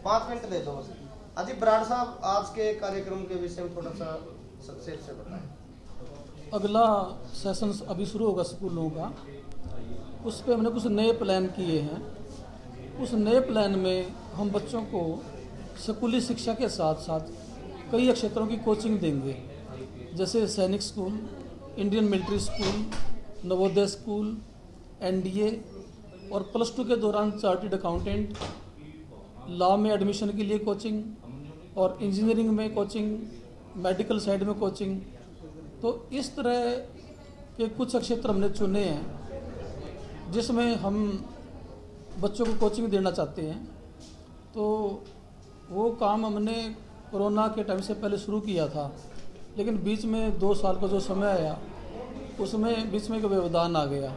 5 minute दे दो बस। अजी बराड़ साहब, आज के कार्यक्रम के विषय में थोड़ा सा संक्षेप से बताएं। अगला सेशन अभी शुरू होगा स्कूलों का, उस पर हमने कुछ नए प्लान किए हैं। उस नए प्लान में हम बच्चों को स्कूली शिक्षा के साथ साथ कई क्षेत्रों की कोचिंग देंगे, जैसे सैनिक school, Indian military school, Navodaya school, NDA, और +2 के दौरान चार्टर्ड अकाउंटेंट, लॉ में एडमिशन के लिए कोचिंग, और इंजीनियरिंग में कोचिंग, मेडिकल साइड में कोचिंग। तो इस तरह के कुछ क्षेत्र हमने चुने हैं जिसमें हम बच्चों को कोचिंग देना चाहते हैं। तो वो काम हमने कोरोना के टाइम से पहले शुरू किया था, लेकिन बीच में 2 साल का जो समय आया उसमें बीच में एक व्यवधान आ गया।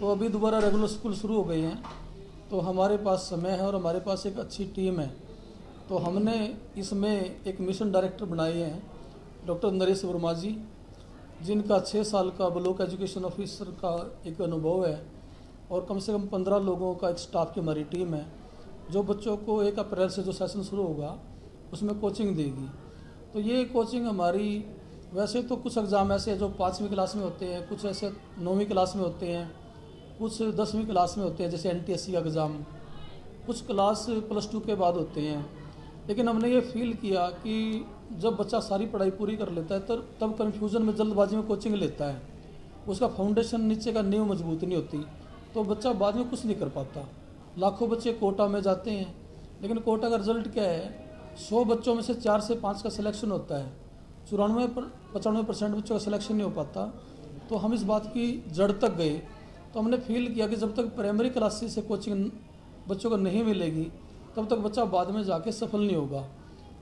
तो अभी दोबारा रेगुलर स्कूल शुरू हो गए हैं, तो हमारे पास समय है और हमारे पास एक अच्छी टीम है। तो हमने इसमें एक मिशन डायरेक्टर बनाए हैं, डॉक्टर नरेश वर्मा जी, जिनका 6 साल का ब्लॉक एजुकेशन ऑफिसर का एक अनुभव है, और कम से कम 15 लोगों का एक स्टाफ की हमारी टीम है, जो बच्चों को 1 अप्रैल से जो सेशन शुरू होगा उसमें कोचिंग देगी। तो ये कोचिंग हमारी, वैसे तो कुछ एग्ज़ाम ऐसे हैं जो 5वीं क्लास में होते हैं, कुछ ऐसे 9वीं क्लास में होते हैं, कुछ 10वीं क्लास में होते हैं, जैसे NTSC का एग्ज़ाम, कुछ क्लास +2 के बाद होते हैं। लेकिन हमने ये फील किया कि जब बच्चा सारी पढ़ाई पूरी कर लेता है तब कन्फ्यूज़न में जल्दबाजी में कोचिंग लेता है, उसका फाउंडेशन नीचे का नींव मजबूत नहीं होती, तो बच्चा बाद में कुछ नहीं कर पाता। लाखों बच्चे कोटा में जाते हैं, लेकिन कोटा का रिजल्ट क्या है, 100 बच्चों में से 4 से 5 का सिलेक्शन होता है, 94-95% बच्चों का सिलेक्शन नहीं हो पाता। तो हम इस बात की जड़ तक गए, तो हमने फील किया कि जब तक प्राइमरी क्लासेस से कोचिंग बच्चों को नहीं मिलेगी तब तक बच्चा बाद में जाके सफल नहीं होगा।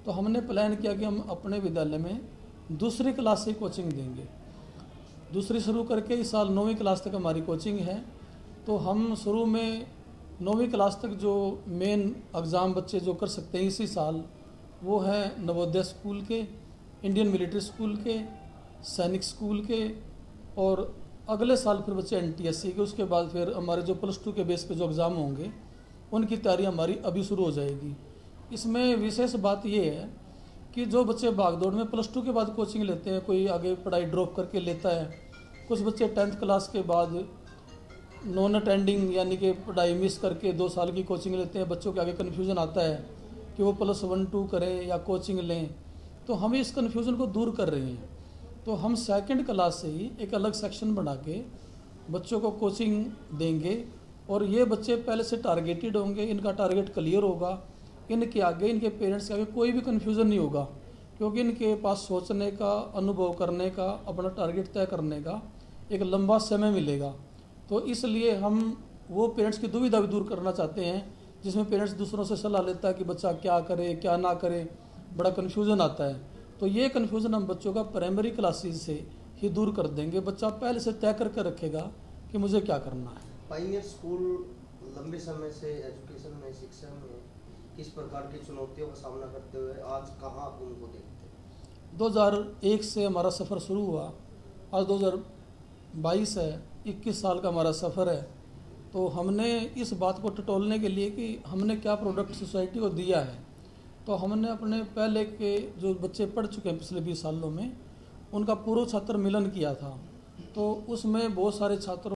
तो हमने प्लान किया कि हम अपने विद्यालय में दूसरी क्लास से कोचिंग देंगे। दूसरी शुरू करके इस साल 9वीं क्लास तक हमारी कोचिंग है। तो हम शुरू में 9वीं क्लास तक जो मेन एग्ज़ाम बच्चे जो कर सकते हैं इसी साल, वो है नवोदय स्कूल के, इंडियन मिलिट्री स्कूल के, सैनिक स्कूल के, और अगले साल फिर बच्चे NTSC के। उसके बाद फिर हमारे जो +2 के बेस पे जो एग्ज़ाम होंगे उनकी तैयारी हमारी अभी शुरू हो जाएगी। इसमें विशेष बात ये है कि जो बच्चे भागदौड़ में +2 के बाद कोचिंग लेते हैं, कोई आगे पढ़ाई ड्रॉप करके लेता है, कुछ बच्चे 10th क्लास के बाद नॉन अटेंडिंग यानी कि पढ़ाई मिस करके 2 साल की कोचिंग लेते हैं। बच्चों के आगे कन्फ्यूज़न आता है कि वो +1-2 करें या कोचिंग लें, तो हम इस कन्फ्यूज़न को दूर कर रहे हैं। तो हम 2nd क्लास से ही एक अलग सेक्शन बना के बच्चों को कोचिंग देंगे, और ये बच्चे पहले से टारगेटेड होंगे, इनका टारगेट क्लियर होगा, इनके आगे, इनके पेरेंट्स के आगे कोई भी कन्फ्यूज़न नहीं होगा, क्योंकि इनके पास सोचने का, अनुभव करने का, अपना टारगेट तय करने का एक लंबा समय मिलेगा। तो इसलिए हम वो पेरेंट्स की दुविधा भी दूर करना चाहते हैं, जिसमें पेरेंट्स दूसरों से सलाह लेता है कि बच्चा क्या करे क्या ना करे, बड़ा कन्फ्यूज़न आता है। तो ये कन्फ्यूज़न हम बच्चों का प्राइमरी क्लासेस से ही दूर कर देंगे। बच्चा पहले से तय करके रखेगा कि मुझे क्या करना है। पायनियर स्कूल लंबे समय से एजुकेशन में, शिक्षा में किस प्रकार की चुनौतियों का सामना करते हुए आज कहाँ आप उनको देखते हैं? 2001 से हमारा सफ़र शुरू हुआ, आज 2022 है, 21 साल का हमारा सफ़र है। तो हमने इस बात को टटोलने के लिए कि हमने क्या प्रोडक्ट सोसाइटी को दिया है, तो हमने अपने पहले के जो बच्चे पढ़ चुके हैं पिछले 20 सालों में, उनका पूर्व छात्र मिलन किया था। तो उसमें बहुत सारे छात्रों